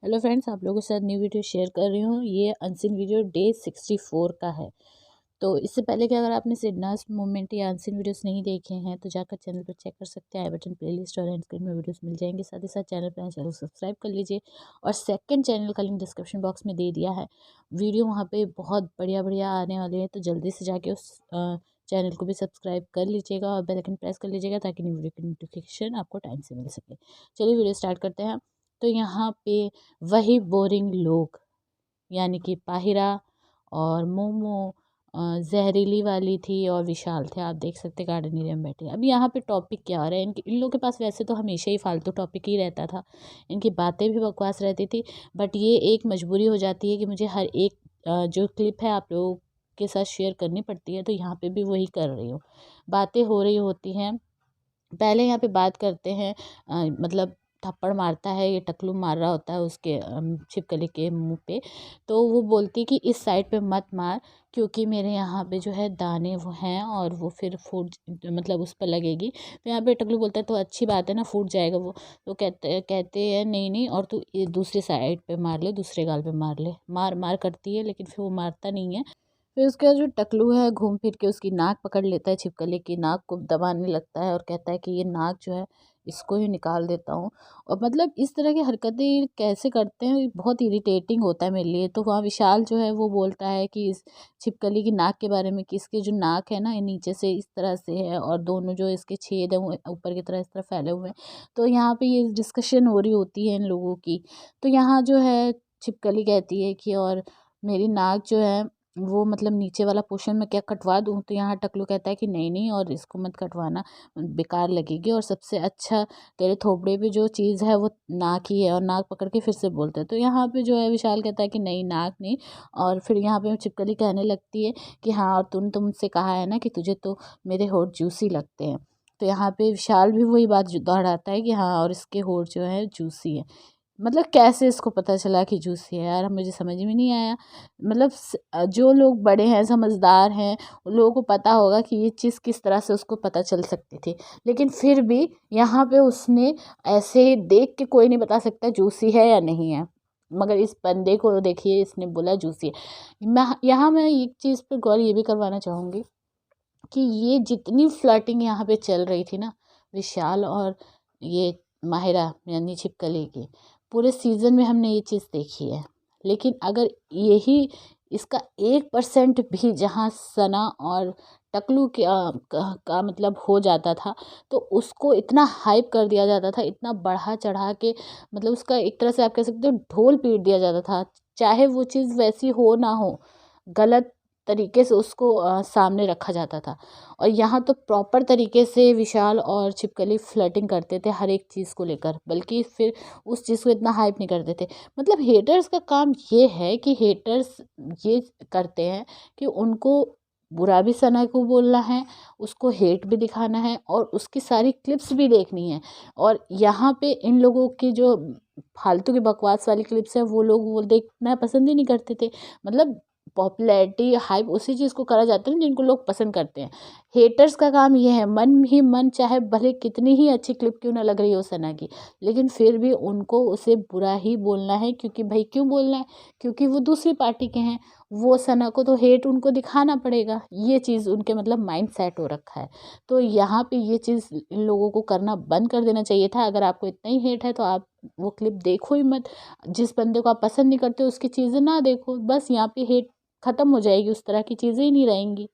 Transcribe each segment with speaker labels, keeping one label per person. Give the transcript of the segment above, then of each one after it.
Speaker 1: Hello friends, आप लोगों के साथ न्यू वीडियो शेयर कर रही हूँ। ये अनसीन वीडियो डे 64 का है। तो इससे पहले कि अगर आपने सिडनास मूवमेंट या अनसीन वीडियोस नहीं देखे हैं तो जाकर चैनल पर चेक कर सकते हैं। आई बटन प्लेलिस्ट और एंड स्क्रीन में वीडियोस मिल जाएंगे। साथ ही साथ चैनल पर चैनल को सब्सक्राइब कर लीजिए और सेकंड चैनल का लिंक डिस्क्रिप्शन बॉक्स में दे दिया है। वीडियो वहाँ पे बहुत बढ़िया बढ़िया आने वाले हैं, तो जल्दी से जाके उस चैनल को भी सब्सक्राइब कर लीजिएगा और बेल आइकन प्रेस कर लीजिएगा ताकि न्यू वीडियो की नोटिफिकेशन आपको टाइम से मिल सके। चलिए वीडियो स्टार्ट करते हैं। तो यहाँ पे वही बोरिंग लोग यानी कि पाहिरा और मोमो, जहरीली वाली थी और विशाल थे। आप देख सकते गार्डन एरिया में बैठे। अब यहाँ पे टॉपिक क्या हो रहा है, इन लोगों के पास वैसे तो हमेशा ही फालतू टॉपिक ही रहता था। इनकी बातें भी बकवास रहती थी, बट ये एक मजबूरी हो जाती है कि मुझे हर एक जो क्लिप है आप लोगों के साथ शेयर करनी पड़ती है। तो यहाँ पे भी वही कर रही हूँ। बातें हो रही होती हैं। पहले यहाँ पे बात करते हैं, मतलब थप्पड़ मारता है, ये टकलू मार रहा होता है उसके छिपकली के मुंह पे। तो वो बोलती कि इस साइड पे मत मार क्योंकि मेरे यहाँ पे जो है दाने वो हैं और वो फिर फूट, मतलब उस पर लगेगी। तो यहाँ पे टकलू बोलता है तो अच्छी बात है ना, फूट जाएगा वो। तो कहते हैं नहीं नहीं, और तू ये दूसरी साइड पे मार ले, दूसरे गाल पे मार ले। मार मार करती है लेकिन फिर वो मारता नहीं है। फिर उसका जो टकलू है घूम फिर के उसकी नाक पकड़ लेता है, छिपकली की नाक को दबाने लगता है और कहता है कि ये नाक जो है इसको ही निकाल देता हूँ। और मतलब इस तरह की हरकतें कैसे करते हैं, ये बहुत इरिटेटिंग होता है मेरे लिए। तो वहाँ विशाल जो है वो बोलता है कि इस छिपकली की नाक के बारे में कि इसके जो नाक है ना, ये नीचे से इस तरह से है और दोनों जो इसके छेद हैं वो ऊपर की तरह इस तरह फैले हुए हैं। तो यहाँ पे ये डिस्कशन हो रही होती है इन लोगों की। तो यहाँ जो है छिपकली कहती है कि और मेरी नाक जो है वो मतलब नीचे वाला पोर्शन में क्या कटवा दूँ? तो यहाँ टकलू कहता है कि नहीं नहीं, और इसको मत कटवाना, बेकार लगेगी, और सबसे अच्छा तेरे थोपड़े पे जो चीज़ है वो नाक ही है। और नाक पकड़ के फिर से बोलते हैं। तो यहाँ पे जो है विशाल कहता है कि नहीं, नाक नहीं। और फिर यहाँ पे छिपकली कहने लगती है कि हाँ, और तूने तो मुझसे कहा है ना कि तुझे तो मेरे होठ जूसी लगते हैं। तो यहाँ पे विशाल भी वही बात दोहराता है कि हाँ, और इसके होठ जो है जूसी है। मतलब कैसे इसको पता चला कि जूसी है यार, मुझे समझ में नहीं आया। मतलब जो लोग बड़े हैं, समझदार हैं, उन लोगों को पता होगा कि ये चीज़ किस तरह से उसको पता चल सकती थी। लेकिन फिर भी यहाँ पे उसने ऐसे देख के कोई नहीं बता सकता जूसी है या नहीं है। मगर इस बंदे को देखिए, इसने बोला जूसी है। मैं एक चीज़ पर गौर ये भी करवाना चाहूँगी कि ये जितनी फ्लर्टिंग यहाँ पे चल रही थी ना, विशाल और ये माहिरा यानी छिपकली की, पूरे सीज़न में हमने ये चीज़ देखी है। लेकिन अगर यही इसका 1% भी जहाँ सना और टकलू का मतलब हो जाता था, तो उसको इतना हाइप कर दिया जाता था, इतना बढ़ा चढ़ा के, मतलब उसका एक तरह से आप कह सकते हो ढोल पीट दिया जाता था। चाहे वो चीज़ वैसी हो ना हो, गलत तरीके से उसको सामने रखा जाता था। और यहाँ तो प्रॉपर तरीके से विशाल और छिपकली फ्लर्टिंग करते थे हर एक चीज़ को लेकर, बल्कि फिर उस चीज़ को इतना हाइप नहीं करते थे। मतलब हेटर्स का काम ये है कि हेटर्स ये करते हैं कि उनको बुरा भी सना को बोलना है, उसको हेट भी दिखाना है और उसकी सारी क्लिप्स भी देखनी है। और यहाँ पे इन लोगों की जो फालतू की बकवास वाली क्लिप्स है वो लोग वो देखना पसंद ही नहीं करते थे। मतलब पॉपुलैरिटी हाइप उसी चीज़ को करा जाता है ना जिनको लोग पसंद करते हैं। हेटर्स का काम ये है, मन ही मन चाहे भले कितनी ही अच्छी क्लिप क्यों ना लग रही हो सना की, लेकिन फिर भी उनको उसे बुरा ही बोलना है। क्योंकि भाई क्यों बोलना है? क्योंकि वो दूसरी पार्टी के हैं। वो सना को तो हेट उनको दिखाना पड़ेगा। ये चीज़ उनके मतलब माइंड सेट हो रखा है। तो यहाँ पे ये चीज़ इन लोगों को करना बंद कर देना चाहिए था। अगर आपको इतना ही हेट है तो आप वो क्लिप देखो ही मत। जिस बंदे को आप पसंद नहीं करते उसकी चीज़ें ना देखो। बस यहाँ पे हेट ख़त्म हो जाएगी, उस तरह की चीज़ें ही नहीं रहेंगी।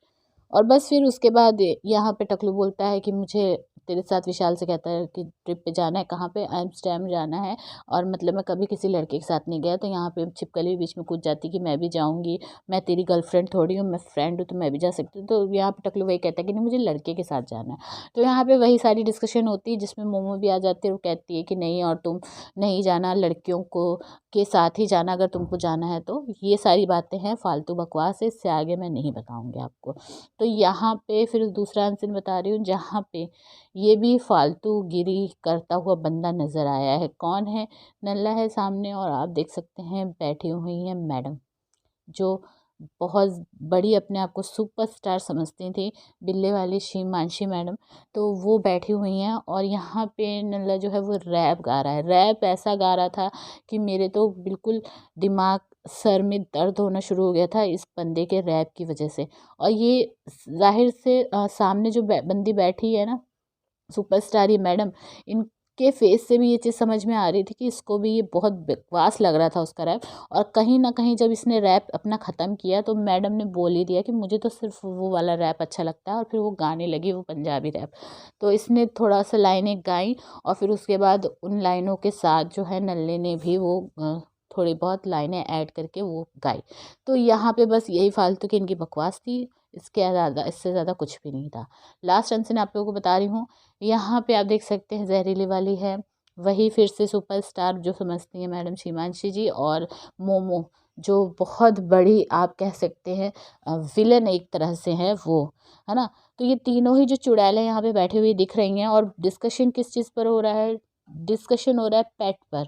Speaker 1: और बस फिर उसके बाद यहाँ पे टकलू बोलता है कि मुझे तेरे साथ, विशाल से कहता है कि ट्रिप पे जाना है, कहाँ पे? एम्स्टर्डम जाना है। और मतलब मैं कभी किसी लड़के के साथ नहीं गया। तो यहाँ पे छिपकली बीच में कूद जाती कि मैं भी जाऊँगी, मैं तेरी गर्लफ्रेंड थोड़ी हूँ, मैं फ्रेंड हूँ, तो मैं भी जा सकती हूँ। तो यहाँ पे टकलू वही कहता है कि नहीं, मुझे लड़के के साथ जाना है। तो यहाँ पे वही सारी डिस्कशन होती है जिसमें मोमो भी आ जाती है। वो कहती है कि नहीं, और तुम नहीं जाना, लड़कियों को के साथ ही जाना अगर तुमको जाना है तो। ये सारी बातें हैं, फालतू बकवास है, इससे आगे मैं नहीं बताऊँगी आपको। तो यहाँ पे फिर दूसरा आंसर बता रही हूँ जहाँ पे ये भी फालतू गिरी करता हुआ बंदा नज़र आया है। कौन है? नल्ला है सामने और आप देख सकते हैं बैठी हुई हैं मैडम, जो बहुत बड़ी अपने आप को सुपरस्टार समझती थी, बिल्ले वाली मानसी मैडम। तो वो बैठी हुई हैं और यहाँ पे नल्ला जो है वो रैप गा रहा है। रैप ऐसा गा रहा था कि मेरे तो बिल्कुल दिमाग सर में दर्द होना शुरू हो गया था इस बंदे के रैप की वजह से। और ये ज़ाहिर से सामने जो बंदी बैठी है ना, सुपरस्टार ये मैडम, इनके फेस से भी ये चीज़ समझ में आ रही थी कि इसको भी ये बहुत बकवास लग रहा था उसका रैप। और कहीं ना कहीं जब इसने रैप अपना ख़त्म किया तो मैडम ने बोल ही दिया कि मुझे तो सिर्फ वो वाला रैप अच्छा लगता है, और फिर वो गाने लगी वो पंजाबी रैप। तो इसने थोड़ा सा लाइनें गाई और फिर उसके बाद उन लाइनों के साथ जो है नल्ले ने भी वो थोड़ी बहुत लाइनें ऐड करके वो गाई। तो यहाँ पे बस यही फालतू की इनकी बकवास थी, इससे ज़्यादा कुछ भी नहीं था। लास्ट अनसीन आप लोगों को बता रही हूँ। यहाँ पे आप देख सकते हैं जहरीली वाली है, वही फिर से सुपरस्टार जो समझती हैं मैडम शिमांशी जी, और मोमो जो बहुत बड़ी आप कह सकते हैं विलन एक तरह से है वो, है ना। तो ये तीनों ही जो चुड़ैलें यहाँ पे बैठी हुई दिख रही हैं, और डिस्कशन किस चीज़ पर हो रहा है, डिस्कशन हो रहा है पेट पर।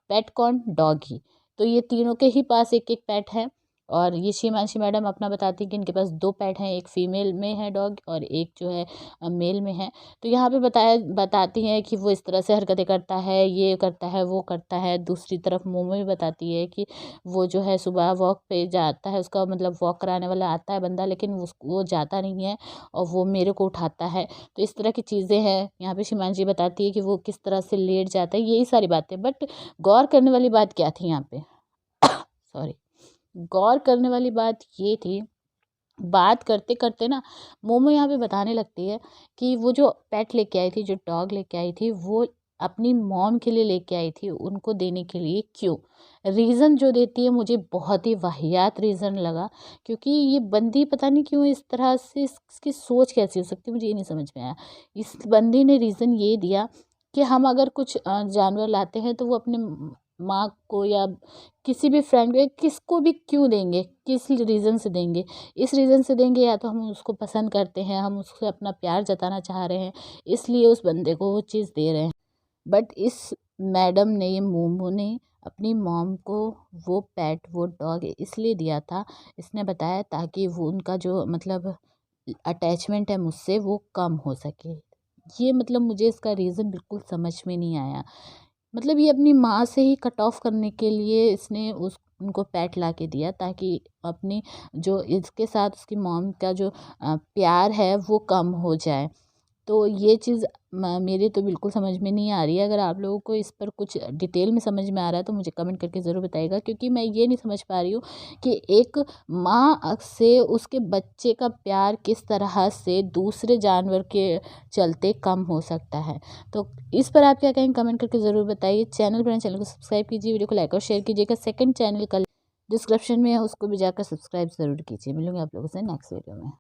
Speaker 1: पेट कौन? डॉगी। तो ये तीनों के ही पास एक एक पेट है, और ये शिमांशी मैडम अपना बताती हैं कि इनके पास 2 पेट हैं, एक फीमेल में है डॉग और एक जो है मेल में है। तो यहाँ पे बताती हैं कि वो इस तरह से हरकतें करता है, ये करता है, वो करता है। दूसरी तरफ मोमो भी बताती है कि वो जो है सुबह वॉक पे जाता है, उसका मतलब वॉक कराने वाला आता है बंदा, लेकिन वो जाता नहीं है और वो मेरे को उठाता है। तो इस तरह की चीज़ें हैं। यहाँ पे शिमांशी बताती है कि वो किस तरह से लेट जाता है, यही सारी बातें। बट गौर करने वाली बात क्या थी यहाँ पे? सॉरी। गौर करने वाली बात ये थी, बात करते करते ना मोमो यहाँ पे बताने लगती है कि वो जो पेट लेके आई थी, जो डॉग लेके आई थी, वो अपनी मॉम के लिए लेके आई थी, उनको देने के लिए। क्यों? रीज़न जो देती है मुझे बहुत ही वाहियात रीज़न लगा, क्योंकि ये बंदी पता नहीं क्यों इस तरह से, इसकी सोच कैसी हो सकती है मुझे ये नहीं समझ में आया। इस बंदी ने रीज़न ये दिया कि हम अगर कुछ जानवर लाते हैं तो वो अपने माँ को या किसी भी फ्रेंड को, किसको भी क्यों देंगे, किस रीज़न से देंगे? इस रीज़न से देंगे या तो हम उसको पसंद करते हैं, हम उससे अपना प्यार जताना चाह रहे हैं, इसलिए उस बंदे को वो चीज़ दे रहे हैं। बट इस मैडम ने, ये मोमो ने अपनी मॉम को वो पेट, वो डॉग इसलिए दिया था, इसने बताया ताकि वो उनका जो मतलब अटैचमेंट है मुझसे वो कम हो सके। ये मतलब मुझे इसका रीज़न बिल्कुल समझ में नहीं आया। मतलब ये अपनी माँ से ही कट ऑफ करने के लिए इसने उस उनको पेट ला के दिया, ताकि अपनी जो इसके साथ उसकी मॉम का जो प्यार है वो कम हो जाए। तो ये चीज़ मेरे तो बिल्कुल समझ में नहीं आ रही है। अगर आप लोगों को इस पर कुछ डिटेल में समझ में आ रहा है तो मुझे कमेंट करके ज़रूर बताइएगा, क्योंकि मैं ये नहीं समझ पा रही हूँ कि एक माँ से उसके बच्चे का प्यार किस तरह से दूसरे जानवर के चलते कम हो सकता है। तो इस पर आप क्या कहेंगे कमेंट करके ज़रूर बताइए। चैनल को सब्सक्राइब कीजिए, वीडियो को लाइक और शेयर कीजिएगा। सेकंड चैनल का डिस्क्रिप्शन में है, उसको भी जाकर सब्सक्राइब ज़रूर कीजिए। मिलूंगी आप लोगों से नेक्स्ट वीडियो में।